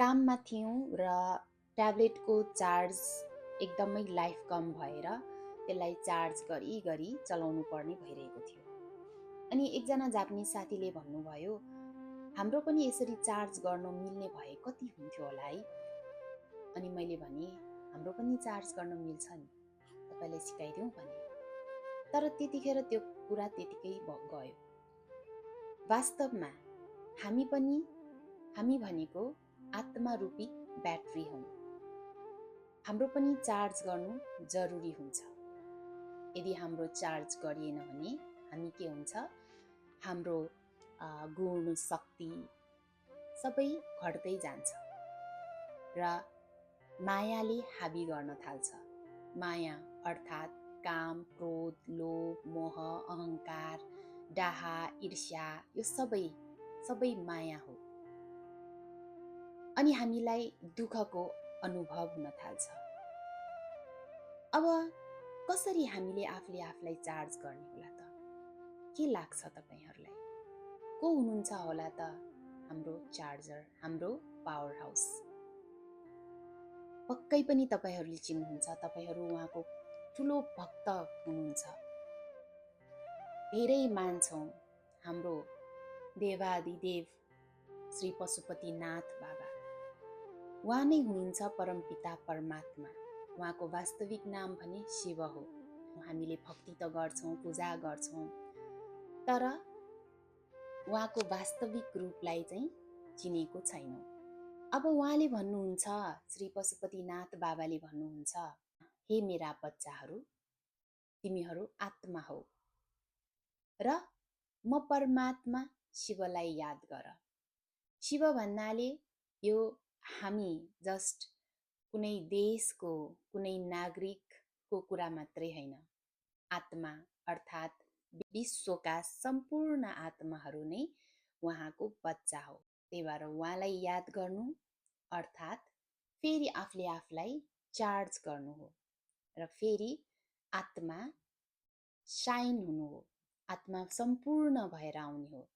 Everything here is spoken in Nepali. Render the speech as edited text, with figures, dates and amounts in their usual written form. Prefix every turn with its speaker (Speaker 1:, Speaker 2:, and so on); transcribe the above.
Speaker 1: काममा थियौँ र ट्याब्लेटको चार्ज एकदमै लाइफ कम भएर त्यसलाई चार्ज गरी चलाउनु पर्ने भइरहेको थियो। अनि एकजना जापानिज साथीले भन्नुभयो, हाम्रो पनि यसरी चार्ज गर्न मिल्ने भए कति हुन्थ्यो होला है। अनि मैले भने, हाम्रो पनि चार्ज गर्न मिल्छ नि, तपाईलाई सिकाइदिउँ भने। तर त्यतिखेर त्यो कुरा त्यतिकै गयो। वास्तवमा हामी भनेको आत्मा रूपी ब्याट्री हौँ। हाम्रो पनि चार्ज गर्नु जरुरी हुन्छ। यदि हाम्रो चार्ज गरिएन भने हामी के हुन्छ, हाम्रो गुण शक्ति सबै घट्दै जान्छ र मायाले हाबी गर्न थाल्छ। माया अर्थात् काम, क्रोध, लोभ, मोह, अहंकार, डाहा, ईर्ष्या, यो सबै माया हो। अनि हामीलाई दुःखको अनुभव हुन थाल्छ। अब कसरी हामीले आफूले आफूलाई चार्ज गर्ने होला त? के लाग्छ तपाईहरूलाई? को हुनुहुन्छ होला त हाम्रो चार्जर, हाम्रो पावर हाउस? पक्कै पनि तपाईहरूले चिन्नुहुन्छ, तपाईहरू उहाँको ठुलो भक्त हुनुहुन्छ। धेरै मान्छौँ हाम्रो देवादिदेव श्री पशुपतिनाथ बाबा। उहाँ नै हुनुहुन्छ परमपिता परमात्मा। उहाँको वास्तविक नाम भने शिव हो। हामीले भक्ति त गर्छौँ, पूजा गर्छौँ, तर उहाँको वास्तविक रूपलाई चाहिँ चिनेको छैनौँ। अब उहाँले भन्नुहुन्छ, श्री पशुपतिनाथ बाबाले भन्नुहुन्छ, हे मेरा बच्चाहरू, तिमीहरू आत्मा हौ र म परमात्मा शिवलाई याद गर। शिव भन्नाले यो हामी जस्ट कुनै देशको, कुनै नागरिकको कुरा मात्रै होइन। आत्मा अर्थात् विश्वका सम्पूर्ण आत्माहरू नै उहाँको बच्चा हो। त्यही भएर उहाँलाई याद गर्नु अर्थात् फेरि आफूले आफूलाई चार्ज गर्नु हो र फेरि आत्मा साइन हुनु हो, आत्मा सम्पूर्ण भएर आउने हो।